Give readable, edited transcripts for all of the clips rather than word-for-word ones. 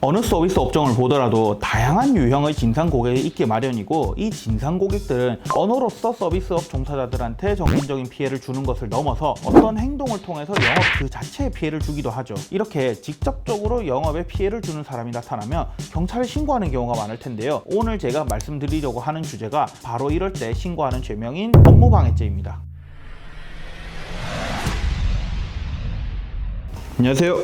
어느 서비스 업종을 보더라도 다양한 유형의 진상 고객이 있기 마련이고, 이 진상 고객들은 언어로서 서비스업 종사자들한테 정신적인 피해를 주는 것을 넘어서 어떤 행동을 통해서 영업 그 자체에 피해를 주기도 하죠. 이렇게 직접적으로 영업에 피해를 주는 사람이 나타나면 경찰에 신고하는 경우가 많을 텐데요. 오늘 제가 말씀드리려고 하는 주제가 바로 이럴 때 신고하는 죄명인 업무방해죄입니다. 안녕하세요,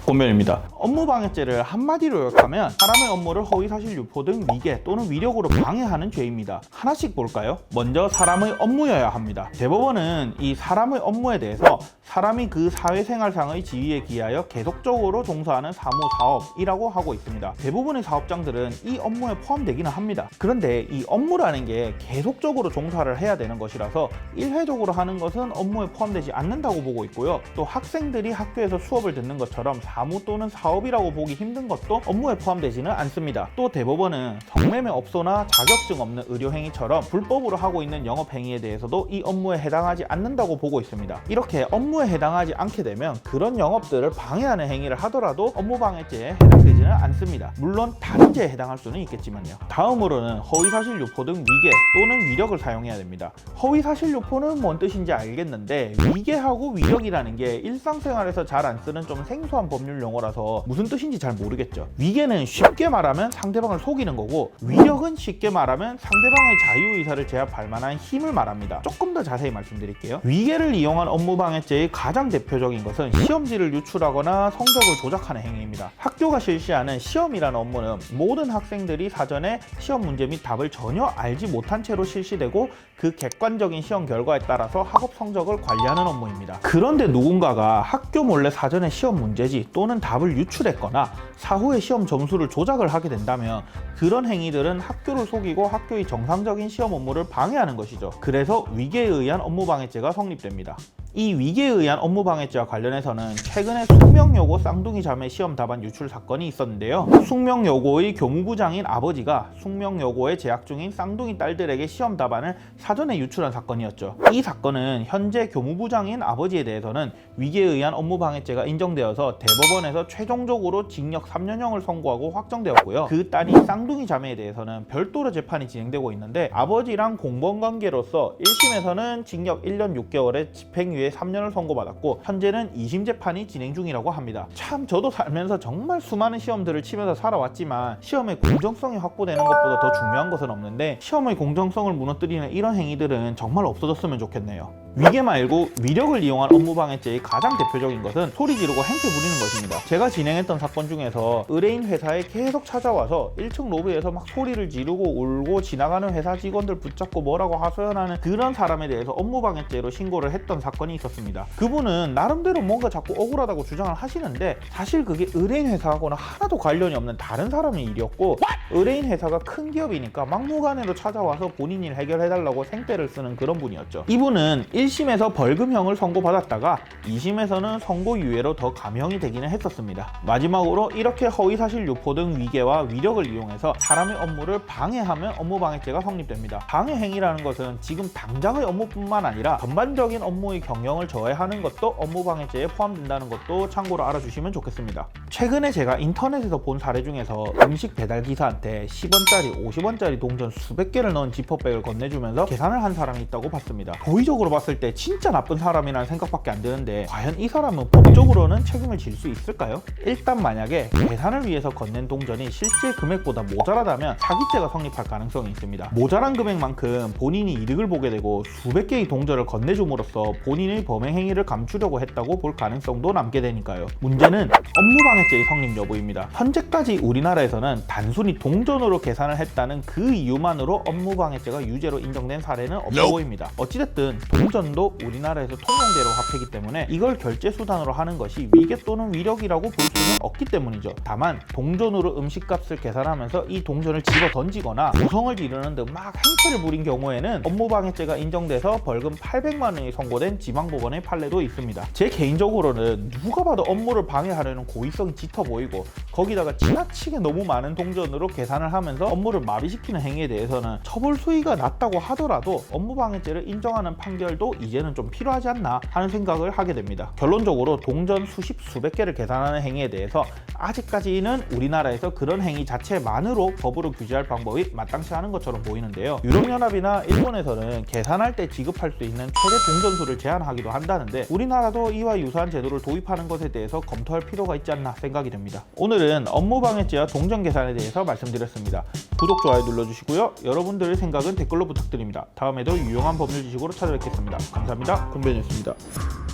권면입니다. 업무방해죄를 한마디로 요약하면 사람의 업무를 허위사실 유포 등 위계 또는 위력으로 방해하는 죄입니다. 하나씩 볼까요? 먼저 사람의 업무여야 합니다. 대법원은 이 사람의 업무에 대해서 사람이 그 사회생활상의 지위에 기하여 계속적으로 종사하는 사무사업이라고 하고 있습니다. 대부분의 사업장들은 이 업무에 포함되기는 합니다. 그런데 이 업무라는 게 계속적으로 종사를 해야 되는 것이라서 일회적으로 하는 것은 업무에 포함되지 않는다고 보고 있고요. 또 학생들이 학교에서 수업을 듣는 것처럼 사무 또는 사업이라고 보기 힘든 것도 업무에 포함되지는 않습니다. 또 대법원은 성매매업소나 자격증 없는 의료행위처럼 불법으로 하고 있는 영업행위에 대해서도 이 업무에 해당하지 않는다고 보고 있습니다. 이렇게 업무에 해당하지 않게 되면 그런 영업들을 방해하는 행위를 하더라도 업무방해죄에 해당되지는 않습니다. 물론 다른 죄에 해당할 수는 있겠지만요. 다음으로는 허위사실 유포 등 위계 또는 위력을 사용해야 됩니다. 허위사실 유포는 뭔 뜻인지 알겠는데, 위계하고 위력이라는 게 일상생활에서 잘 안 쓰는 좀 생소한 법률 용어라서 무슨 뜻인지 잘 모르겠죠. 위계는 쉽게 말하면 상대방을 속이는 거고, 위력은 쉽게 말하면 상대방의 자유의사를 제압할 만한 힘을 말합니다. 조금 더 자세히 말씀드릴게요. 위계를 이용한 업무방해죄의 가장 대표적인 것은 시험지를 유출하거나 성적을 조작하는 행위입니다. 학교가 실시하는 시험이라는 업무는 모든 학생들이 사전에 시험 문제 및 답을 전혀 알지 못한 채로 실시되고, 그 객관적인 시험 결과에 따라서 학업 성적을 관리하는 업무입니다. 그런데 누군가가 학교 몰래 사전에 시험 문제지 또는 답을 유출했거나 사후에 시험 점수를 조작을 하게 된다면 그런 행위들은 학교를 속이고 학교의 정상적인 시험 업무를 방해하는 것이죠. 그래서 위계에 의한 업무방해죄가 성립됩니다. 이 위계에 의한 업무방해죄와 관련해서는 최근에 숙명여고 쌍둥이 자매 시험 답안 유출 사건이 있었는데요. 숙명여고의 교무부장인 아버지가 숙명여고에 재학 중인 쌍둥이 딸들에게 시험 답안을 사전에 유출한 사건이었죠. 이 사건은 현재 교무부장인 아버지에 대해서는 위계에 의한 업무방해죄가 인정되어서 대법원에서 최종적으로 징역 3년형을 선고하고 확정되었고요. 그 딸인 쌍둥이 자매에 대해서는 별도로 재판이 진행되고 있는데, 아버지랑 공범관계로서 1심에서는 징역 1년 6개월에 집행유예 3년을 선고받았고, 현재는 2심 재판이 진행 중이라고 합니다. 참, 저도 살면서 정말 수많은 시험들을 치면서 살아왔지만 시험의 공정성이 확보되는 것보다 더 중요한 것은 없는데, 시험의 공정성을 무너뜨리는 이런 행위들은 정말 없어졌으면 좋겠네요. 위계 말고 위력을 이용한 업무방해죄의 가장 대표적인 것은 소리 지르고 행패 부리는 것입니다. 제가 진행했던 사건 중에서 의뢰인 회사에 계속 찾아와서 1층 로비에서 막 소리를 지르고 울고 지나가는 회사 직원들 붙잡고 뭐라고 하소연하는 그런 사람에 대해서 업무방해죄로 신고를 했던 사건이 있었습니다. 그분은 나름대로 뭔가 자꾸 억울하다고 주장을 하시는데, 사실 그게 의뢰인 회사하고는 하나도 관련이 없는 다른 사람의 일이었고, 의뢰인 회사가 큰 기업이니까 막무가내로 찾아와서 본인 일 해결해달라고 생떼를 쓰는 그런 분이었죠. 이분은 1심에서 벌금형을 선고받았다가 2심에서는 선고유예로 더 감형이 되기는 했었습니다. 마지막으로 이렇게 허위사실 유포 등 위계와 위력을 이용해서 사람의 업무를 방해하면 업무방해죄가 성립됩니다. 방해행위라는 것은 지금 당장의 업무뿐만 아니라 전반적인 업무의 경영을 저해하는 것도 업무방해죄에 포함된다는 것도 참고로 알아주시면 좋겠습니다. 최근에 제가 인터넷에서 본 사례 중에서 음식 배달 기사한테 10원짜리, 50원짜리 동전 수백 개를 넣은 지퍼백을 건네주면서 계산을 한 사람이 있다고 봤습니다. 도의적으로 봤을 때 진짜 나쁜 사람이라는 생각밖에 안 드는데, 과연 이 사람은 법적으로는 책임을 질 수 있을까요? 일단 만약에 계산을 위해서 건넨 동전이 실제 금액보다 모자라다면 사기죄가 성립할 가능성이 있습니다. 모자란 금액만큼 본인이 이득을 보게 되고 수백 개의 동전을 건네줌으로써 본인의 범행 행위를 감추려고 했다고 볼 가능성도 남게 되니까요. 문제는 업무방해죄의 성립 여부입니다. 현재까지 우리나라에서는 단순히 동전으로 계산을 했다는 그 이유만으로 업무방해죄가 유죄로 인정된 사례는 없어 보입니다. 어찌됐든 동전도 우리나라에서 통용대로 화폐이기 때문에 이걸 결제 수단으로 하는 것이 위계 또는 위력이라고 볼 수는 없기 때문이죠. 다만 동전으로 음식값을 계산하면서 이 동전을 집어 던지거나 고성을 지르는 등 막 행패를 부린 경우에는 업무방해죄가 인정돼서 벌금 800만 원이 선고된 지방법원의 판례도 있습니다. 제 개인적으로는 누가 봐도 업무를 방해하려는 고의성이 짙어 보이고, 거기다가 지나치게 너무 많은 동전으로 계산을 하면서 업무를 마비시키는 행위에 대해서는 처벌 수위가 낮다고 하더라도 업무방해죄를 인정하는 판결도 이제는 좀 필요하지 않나 하는 생각을 하게 됩니다. 결론적으로 동전 수십 수백 개를 계산하는 행위에 대해서 아직까지는 우리나라에서 그런 행위 자체만으로 법으로 규제할 방법이 마땅치 않은 것처럼 보이는데요. 유럽연합이나 일본에서는 계산할 때 지급할 수 있는 최대 동전수를 제한하기도 한다는데 우리나라도 이와 유사한 제도를 도입하는 것에 대해서 검토할 필요가 있지 않나 생각이 됩니다. 오늘은 업무방해죄와 동전 계산에 대해서 말씀드렸습니다. 구독, 좋아요 눌러주시고요. 여러분들의 생각은 댓글로 부탁드립니다. 다음에도 유용한 법률 지식으로 찾아뵙겠습니다. 감사합니다. 곰변이었습니다.